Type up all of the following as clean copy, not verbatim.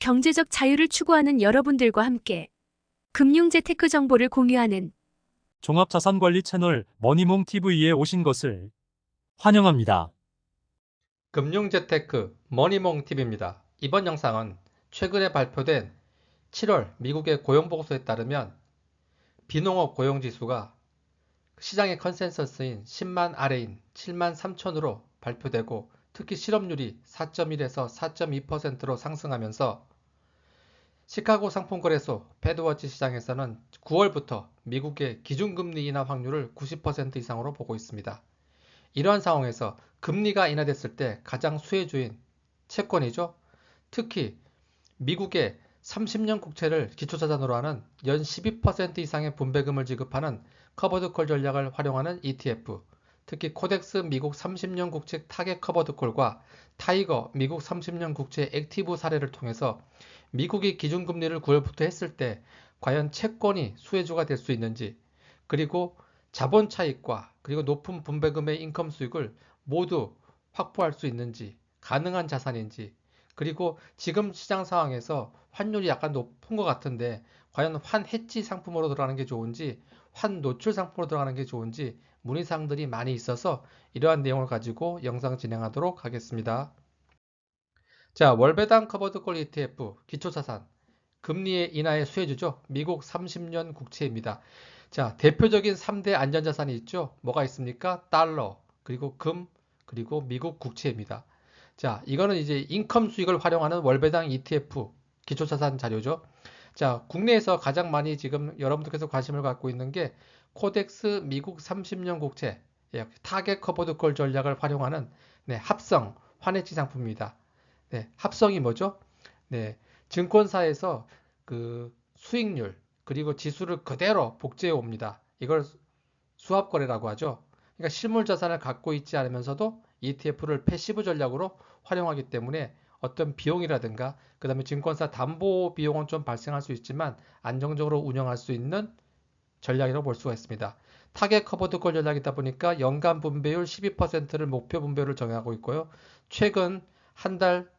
경제적 자유를 추구하는 여러분들과 함께 금융 재테크 정보를 공유하는 종합자산관리 채널 머니몽TV에 오신 것을 환영합니다. 금융재테크 머니몽TV입니다. 이번 영상은 최근에 발표된 7월 미국의 고용보고서에 따르면 비농업 고용지수가 시장의 컨센서스인 10만 아래인 7만 3천으로 발표되고 특히 실업률이 4.1에서 4.2%로 상승하면서 시카고 상품거래소 패드워치 시장에서는 9월부터 미국의 기준금리 인하 확률을 90% 이상으로 보고 있습니다. 이러한 상황에서 금리가 인하됐을 때 가장 수혜주인 채권이죠. 특히 미국의 30년 국채를 기초자산으로 하는 연 12% 이상의 분배금을 지급하는 커버드콜 전략을 활용하는 ETF, 특히 코덱스 미국 30년 국채 타겟 커버드콜과 타이거 미국 30년 국채 액티브 사례를 통해서 미국이 기준금리를 9월부터 했을 때 과연 채권이 수혜주가 될 수 있는지, 그리고 자본 차익과 그리고 높은 분배금의 인컴 수익을 모두 확보할 수 있는지, 가능한 자산인지, 그리고 지금 시장 상황에서 환율이 약간 높은 것 같은데 과연 환 해지 상품으로 들어가는 게 좋은지, 환 노출 상품으로 들어가는 게 좋은지 문의사항들이 많이 있어서 이러한 내용을 가지고 영상 진행하도록 하겠습니다. 자, 월배당 커버드콜 ETF 기초자산 금리의 인하의 수혜주죠. 미국 30년 국채입니다. 자, 대표적인 3대 안전자산이 있죠. 뭐가 있습니까? 달러, 그리고 금, 그리고 미국 국채입니다. 자, 이거는 이제 인컴 수익을 활용하는 월배당 ETF 기초자산 자료죠. 자, 국내에서 가장 많이 지금 여러분들께서 관심을 갖고 있는 게 코덱스 미국 30년 국채 타겟 커버드콜 전략을 활용하는 합성 환해지 상품입니다. 합성이 뭐죠? 증권사에서 그 수익률 그리고 지수를 그대로 복제해 옵니다. 이걸 수합거래라고 하죠. 그러니까 실물 자산을 갖고 있지 않으면서도 ETF를 패시브 전략으로 활용하기 때문에 어떤 비용이라든가 그 다음에 증권사 담보 비용은 좀 발생할 수 있지만 안정적으로 운영할 수 있는 전략이라고 볼 수가 있습니다. 타겟 커버드콜 전략이다 보니까 연간 분배율 12%를 목표 분배율을 정하고 있고요. 최근 한 달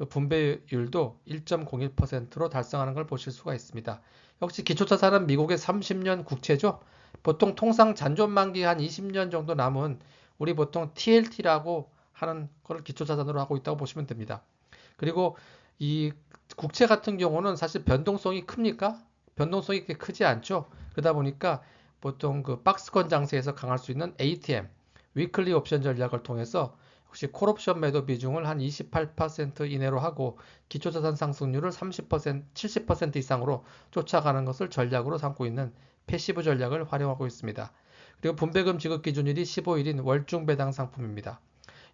분배율도 1.01%로 달성하는 걸 보실 수가 있습니다. 역시 기초자산은 미국의 30년 국채죠. 보통 통상 잔존 만기 한 20년 정도 남은 우리 보통 TLT라고 하는 걸 기초자산으로 하고 있다고 보시면 됩니다. 그리고 이 국채 같은 경우는 사실 변동성이 큽니까? 변동성이 그렇게 크지 않죠. 그러다 보니까 보통 그 박스권 장세에서 강할 수 있는 ATM, 위클리 옵션 전략을 통해서 혹시 콜옵션 매도 비중을 한 28% 이내로 하고 기초자산 상승률을 30%, 70% 이상으로 쫓아가는 것을 전략으로 삼고 있는 패시브 전략을 활용하고 있습니다. 그리고 분배금 지급 기준일이 15일인 월중 배당 상품입니다.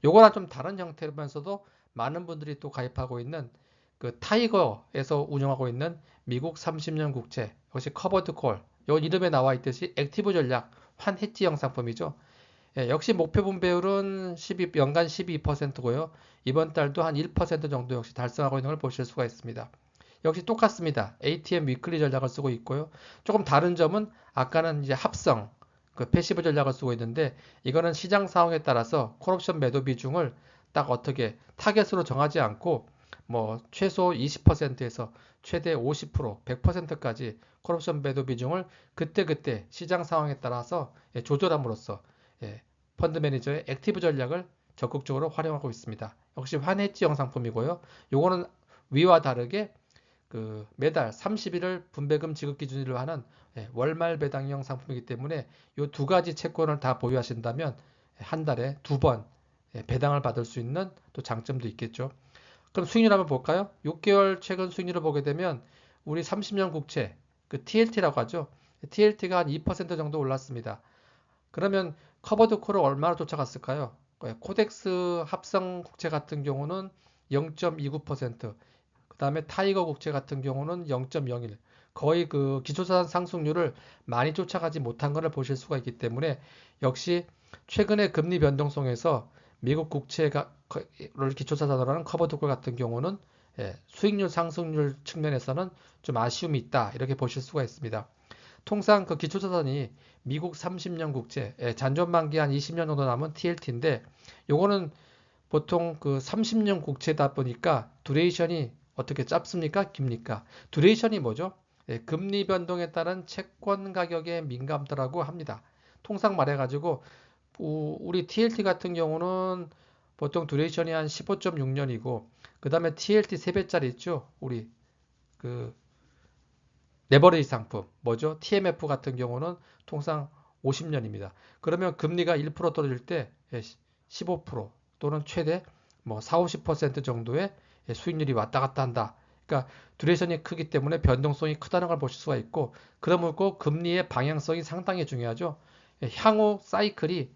요거랑 좀 다른 형태면서도 많은 분들이 또 가입하고 있는 그 타이거에서 운영하고 있는 미국 30년 국채, 역시 커버드 콜, 요 이름에 나와 있듯이 액티브 전략, 환 해지형 상품이죠. 역시 목표 분배율은 연간 12%고요. 이번 달도 한 1% 정도 역시 달성하고 있는 걸 보실 수가 있습니다. 역시 똑같습니다. ATM 위클리 전략을 쓰고 있고요. 조금 다른 점은 아까는 이제 합성, 그 패시브 전략을 쓰고 있는데 이거는 시장 상황에 따라서 콜옵션 매도 비중을 딱 어떻게 타겟으로 정하지 않고 뭐 최소 20%에서 최대 50%, 100%까지 콜옵션 매도 비중을 그때그때 시장 상황에 따라서 조절함으로써 펀드 매니저의 액티브 전략을 적극적으로 활용하고 있습니다. 역시 환해지형 상품이고요. 요거는 위와 다르게 그 매달 30일을 분배금 지급 기준으로 하는 월말 배당형 상품이기 때문에 이 두 가지 채권을 다 보유하신다면 한 달에 두 번 배당을 받을 수 있는 또 장점도 있겠죠. 그럼 수익률 한번 볼까요? 6개월 최근 수익률을 보게 되면 우리 30년 국채, 그 TLT라고 하죠. TLT가 한 2% 정도 올랐습니다. 그러면 커버드 콜을 얼마나 쫓아갔을까요? 코덱스 합성 국채 같은 경우는 0.29%, 그 다음에 타이거 국채 같은 경우는 0.01, 거의 그 기초자산 상승률을 많이 쫓아가지 못한 것을 보실 수가 있기 때문에 역시 최근의 금리 변동성에서 미국 국채를 기초자산으로 하는 커버드콜 같은 경우는 수익률 상승률 측면에서는 좀 아쉬움이 있다 이렇게 보실 수가 있습니다. 통상 그 기초자산이 미국 30년 국채, 잔존 만기 한 20년 정도 남은 TLT인데 요거는 보통 그 30년 국채다 보니까 두레이션이 어떻게 짧습니까? 깁니까? 듀레이션이 뭐죠? 예, 금리 변동에 따른 채권 가격에 민감하다고 합니다. 통상 말해가지고 우리 TLT 같은 경우는 보통 듀레이션이 한 15.6년이고 그 다음에 TLT 3배짜리 있죠? 우리 그 레버리지 상품 뭐죠? TMF 같은 경우는 통상 50년입니다. 그러면 금리가 1% 떨어질 때 15% 또는 최대 뭐 4, 50% 정도의 수익률이 왔다 갔다 한다. 그러니까 듀레이션이 크기 때문에 변동성이 크다는 걸 보실 수가 있고 그러므로 금리의 방향성이 상당히 중요하죠. 향후 사이클이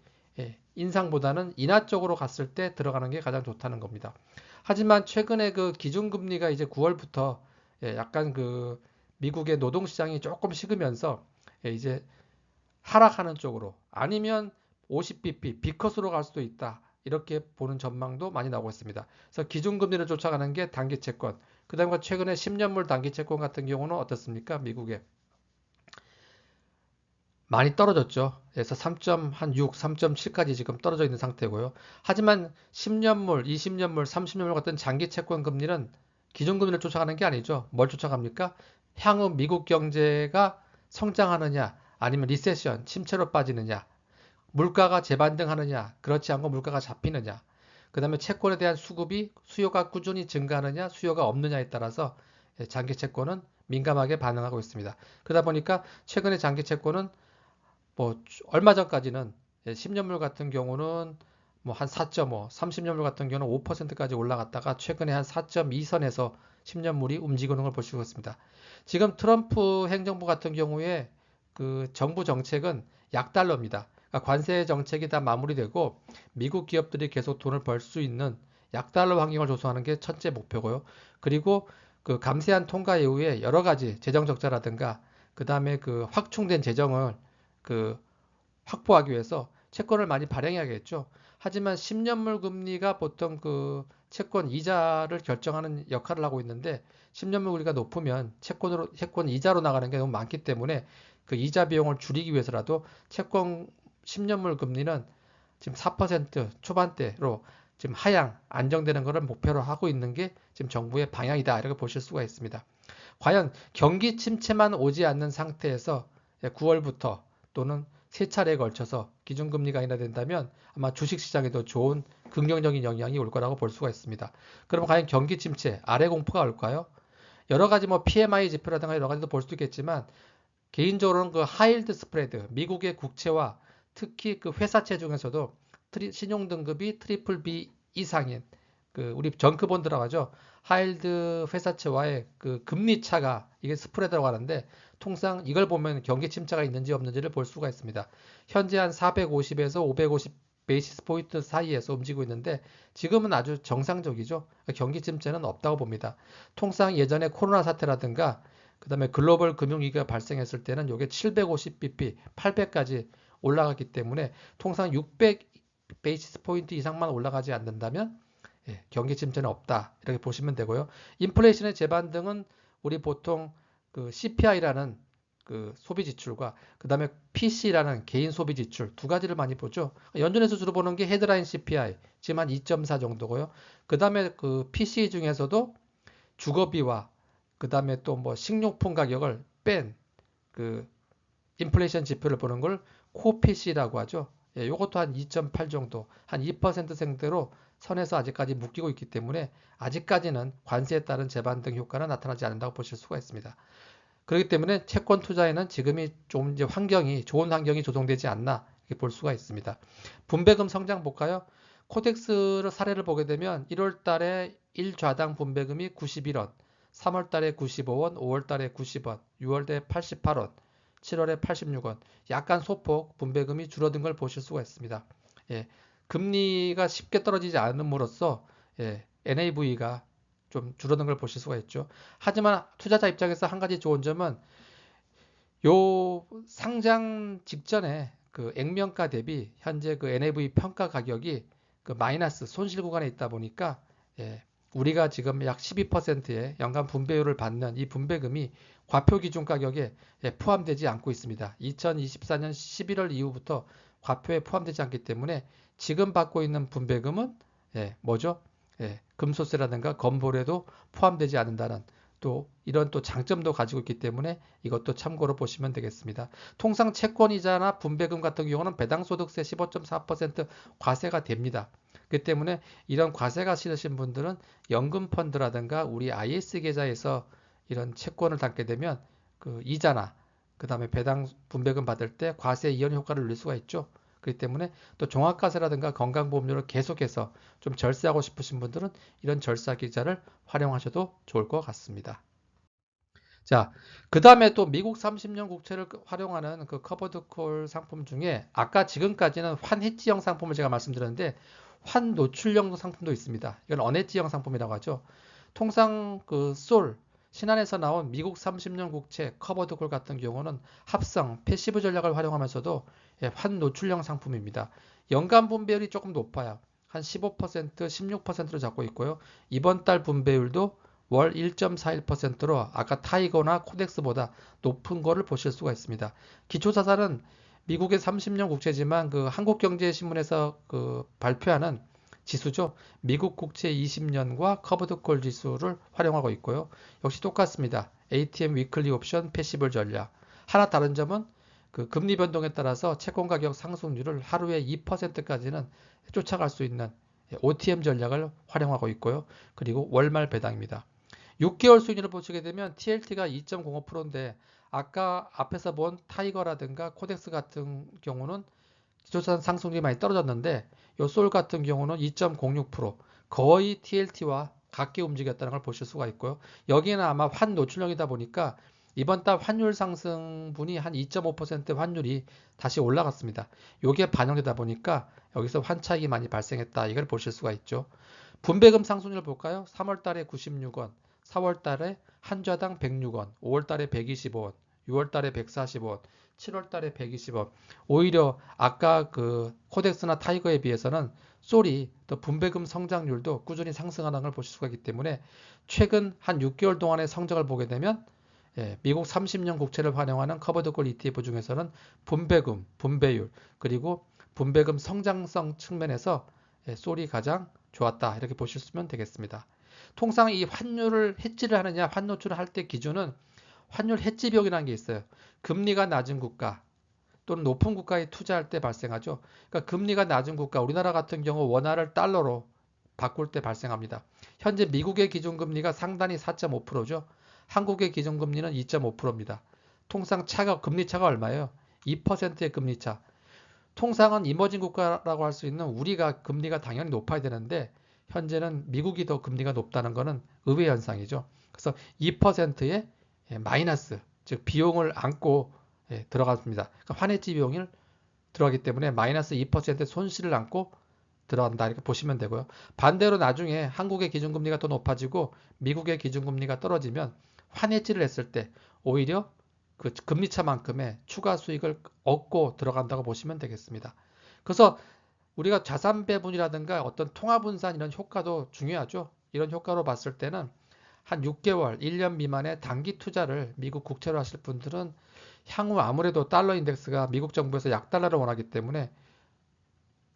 인상보다는 인하 쪽으로 갔을 때 들어가는 게 가장 좋다는 겁니다. 하지만 최근에 그 기준금리가 이제 9월부터 약간 그 미국의 노동시장이 조금 식으면서 이제 하락하는 쪽으로 아니면 50bp 비컷으로 갈 수도 있다. 이렇게 보는 전망도 많이 나오고 있습니다. 그래서 기준금리를 쫓아가는 게 단기채권. 그 다음에 최근에 10년물 단기채권 같은 경우는 어떻습니까? 미국에 많이 떨어졌죠. 그래서 3.6, 3.7까지 지금 떨어져 있는 상태고요. 하지만 10년물, 20년물, 30년물 같은 장기 채권 금리는 기준금리를 쫓아가는 게 아니죠. 뭘 쫓아갑니까? 향후 미국 경제가 성장하느냐, 아니면 리세션, 침체로 빠지느냐, 물가가 재반등하느냐, 그렇지 않고 물가가 잡히느냐, 그 다음에 채권에 대한 수급이 수요가 꾸준히 증가하느냐, 수요가 없느냐에 따라서 장기 채권은 민감하게 반응하고 있습니다. 그러다 보니까 최근에 장기 채권은 뭐 얼마 전까지는 10년물 같은 경우는 뭐 한 4.5, 30년물 같은 경우는 5%까지 올라갔다가 최근에 한 4.2선에서 10년물이 움직이는 걸 볼 수 있습니다. 지금 트럼프 행정부 같은 경우에 그 정부 정책은 약달러입니다. 그러니까 관세 정책이 다 마무리되고 미국 기업들이 계속 돈을 벌 수 있는 약달러 환경을 조성하는 게 첫째 목표고요. 그리고 그 감세안 통과 이후에 여러 가지 재정 적자라든가 그 다음에 그 확충된 재정을 그 확보하기 위해서 채권을 많이 발행해야겠죠. 하지만 10년물 금리가 보통 그 채권 이자를 결정하는 역할을 하고 있는데 10년물 금리가 높으면 채권 이자로 나가는 게 너무 많기 때문에 그 이자 비용을 줄이기 위해서라도 채권 10년물 금리는 지금 4% 초반대로 지금 하향 안정되는 것을 목표로 하고 있는 게 지금 정부의 방향이다 이렇게 보실 수가 있습니다. 과연 경기 침체만 오지 않는 상태에서 9월부터 또는 세 차례에 걸쳐서 기준금리가 인하된다면 아마 주식시장에도 좋은 긍정적인 영향이 올 거라고 볼 수가 있습니다. 그럼 과연 경기 침체, 아래 공포가 올까요? 여러 가지 뭐 PMI 지표라든가 여러 가지도 볼 수도 있겠지만 개인적으로는 그 하이힐드 스프레드, 미국의 국채와 특히 그 회사채 중에서도 신용등급이 트리플 B 이상인 그 우리 정크본드라고 하죠. 하이힐드 회사채와의 그 금리 차가 이게 스프레드라고 하는데 통상 이걸 보면 경기 침체가 있는지 없는지를 볼 수가 있습니다. 현재 한 450에서 550 베이시스 포인트 사이에서 움직이고 있는데 지금은 아주 정상적이죠. 경기 침체는 없다고 봅니다. 통상 예전에 코로나 사태라든가 그 다음에 글로벌 금융위기가 발생했을 때는 이게 750bp, 800까지 올라갔기 때문에 통상 600 베이시스 포인트 이상만 올라가지 않는다면 경기 침체는 없다. 이렇게 보시면 되고요. 인플레이션의 재반등은 우리 보통 그 CPI라는 그 소비 지출과 그 다음에 PC라는 개인 소비 지출 두 가지를 많이 보죠. 연준에서 주로 보는 게 헤드라인 CPI 지금 한 2.4 정도고요. 그 다음에 그 PC 중에서도 주거비와 그 다음에 또 뭐 식료품 가격을 뺀 그 인플레이션 지표를 보는 걸 코PC라고 하죠. 이것도 한 2.8 정도, 한 2% 생대로 선에서 아직까지 묶이고 있기 때문에 아직까지는 관세에 따른 재반등 효과는 나타나지 않는다고 보실 수가 있습니다. 그렇기 때문에 채권 투자에는 지금이 좀 이제 좋은 환경이 조성되지 않나 이렇게 볼 수가 있습니다. 분배금 성장 볼까요? 코덱스를 사례를 보게 되면 1월 달에 1좌당 분배금이 91원, 3월 달에 95원, 5월 달에 90원, 6월 달에 88원, 7월에 86원. 약간 소폭 분배금이 줄어든 걸 보실 수가 있습니다. 금리가 쉽게 떨어지지 않음으로써 NAV가 좀 줄어든 걸 보실 수가 있죠. 하지만 투자자 입장에서 한 가지 좋은 점은 요 상장 직전에 그 액면가 대비 현재 그 NAV 평가 가격이 그 마이너스 손실 구간에 있다 보니까 우리가 지금 약 12%의 연간 분배율을 받는 이 분배금이 과표 기준 가격에 포함되지 않고 있습니다. 2024년 11월 이후부터 과표에 포함되지 않기 때문에 지금 받고 있는 분배금은 뭐죠? 금소세라든가 건보료도 포함되지 않는다는 또 이런 또 장점도 가지고 있기 때문에 이것도 참고로 보시면 되겠습니다. 통상 채권이자나 분배금 같은 경우는 배당소득세 15.4% 과세가 됩니다. 그렇기 때문에 이런 과세가 싫으신 분들은 연금펀드라든가 우리 IS 계좌에서 이런 채권을 담게 되면 그 이자나 그 다음에 배당 분배금 받을 때 과세 이연 효과를 누릴 수가 있죠. 그렇기 때문에 또 종합과세라든가 건강보험료를 계속해서 좀 절세하고 싶으신 분들은 이런 절사 계좌를 활용하셔도 좋을 것 같습니다. 자, 그 다음에 또 미국 30년 국채를 활용하는 그 커버드 콜 상품 중에 아까 지금까지는 환해지형 상품을 제가 말씀드렸는데 환노출형 상품도 있습니다. 이건 언해지형 상품이라고 하죠. 통상 그 신한에서 나온 미국 30년 국채 커버드 콜 같은 경우는 합성, 패시브 전략을 활용하면서도 환노출형 상품입니다. 연간 분배율이 조금 높아요. 한 15%, 16%로 잡고 있고요. 이번 달 분배율도 월 1.41%로 아까 타이거나 코덱스보다 높은 거를 보실 수가 있습니다. 기초자산은 미국의 30년 국채지만 그 한국경제신문에서 그 발표하는 지수죠. 미국 국채 20년과 커버드콜 지수를 활용하고 있고요. 역시 똑같습니다. ATM 위클리 옵션 패시블 전략. 하나 다른 점은 그 금리 변동에 따라서 채권 가격 상승률을 하루에 2%까지는 쫓아갈 수 있는 OTM 전략을 활용하고 있고요. 그리고 월말 배당입니다. 6개월 수익률을 보시게 되면 TLT가 2.05%인데 아까 앞에서 본 타이거라든가 코덱스 같은 경우는 기초자산 상승률이 많이 떨어졌는데 요 솔 같은 경우는 2.06% 거의 TLT와 같게 움직였다는 걸 보실 수가 있고요. 여기는 아마 환 노출형이다 보니까 이번 달 환율 상승분이 한 2.5% 환율이 다시 올라갔습니다. 요게 반영되다 보니까 여기서 환 차익이 많이 발생했다. 이걸 보실 수가 있죠. 분배금 상승률 볼까요? 3월 달에 96원, 4월 달에 한 좌당 106원, 5월 달에 125원, 6월 달에 140원, 7월 달에 120원. 오히려 아까 그 코덱스나 타이거에 비해서는 솔이 또 분배금 성장률도 꾸준히 상승하는 걸 보실 수가 있기 때문에 최근 한 6개월 동안의 성적을 보게 되면 미국 30년 국채를 활용하는 커버드콜 ETF 중에서는 분배금, 분배율, 그리고 분배금 성장성 측면에서 솔이 가장 좋았다. 이렇게 보시면 되겠습니다. 통상 이 환율을 해지를 하느냐, 환노출을 할 때 기준은 환율 해지 비용이라는 게 있어요. 금리가 낮은 국가 또는 높은 국가에 투자할 때 발생하죠. 그러니까 금리가 낮은 국가, 우리나라 같은 경우 원화를 달러로 바꿀 때 발생합니다. 현재 미국의 기준금리가 상단이 4.5%죠. 한국의 기준금리는 2.5%입니다. 통상 금리 차가 얼마예요? 2%의 금리 차. 통상은 이머징 국가라고 할 수 있는 우리가 금리가 당연히 높아야 되는데 현재는 미국이 더 금리가 높다는 것은 의외 현상이죠. 그래서 2%의 마이너스, 즉 비용을 안고 들어갔습니다. 그러니까 환해지 비용을 들어가기 때문에 마이너스 2%의 손실을 안고 들어간다 이렇게 보시면 되고요. 반대로 나중에 한국의 기준금리가 더 높아지고 미국의 기준금리가 떨어지면 환해지를 했을 때 오히려 그 금리차만큼의 추가 수익을 얻고 들어간다고 보시면 되겠습니다. 그래서 우리가 자산 배분이라든가 어떤 통화분산 이런 효과도 중요하죠. 이런 효과로 봤을 때는 한 6개월, 1년 미만의 단기 투자를 미국 국채로 하실 분들은 향후 아무래도 달러 인덱스가 미국 정부에서 약달러를 원하기 때문에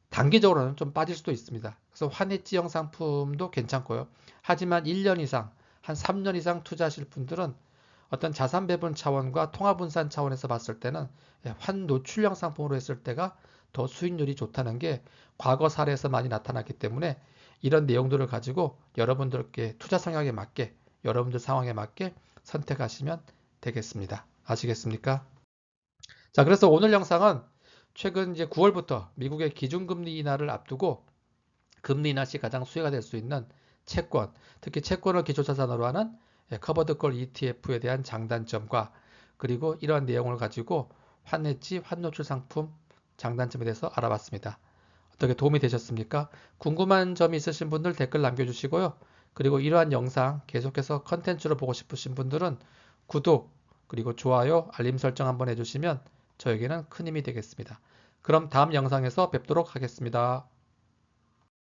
단기적으로는 좀 빠질 수도 있습니다. 그래서 환해지형 상품도 괜찮고요. 하지만 1년 이상, 한 3년 이상 투자하실 분들은 어떤 자산 배분 차원과 통화 분산 차원에서 봤을 때는 환 노출형 상품으로 했을 때가 더 수익률이 좋다는 게 과거 사례에서 많이 나타났기 때문에 이런 내용들을 가지고 여러분들께 투자 성향에 맞게 여러분들 상황에 맞게 선택하시면 되겠습니다. 아시겠습니까? 자, 그래서 오늘 영상은 최근 이제 9월부터 미국의 기준금리 인하를 앞두고 금리 인하 시 가장 수혜가 될 수 있는 채권, 특히 채권을 기초자산으로 하는 커버드콜 ETF에 대한 장단점과 그리고 이러한 내용을 가지고 환해지, 환노출 상품 장단점에 대해서 알아봤습니다. 어떻게 도움이 되셨습니까? 궁금한 점이 있으신 분들 댓글 남겨주시고요. 그리고 이러한 영상 계속해서 컨텐츠로 보고 싶으신 분들은 구독, 그리고 좋아요, 알림 설정 한번 해주시면 저에게는 큰 힘이 되겠습니다. 그럼 다음 영상에서 뵙도록 하겠습니다.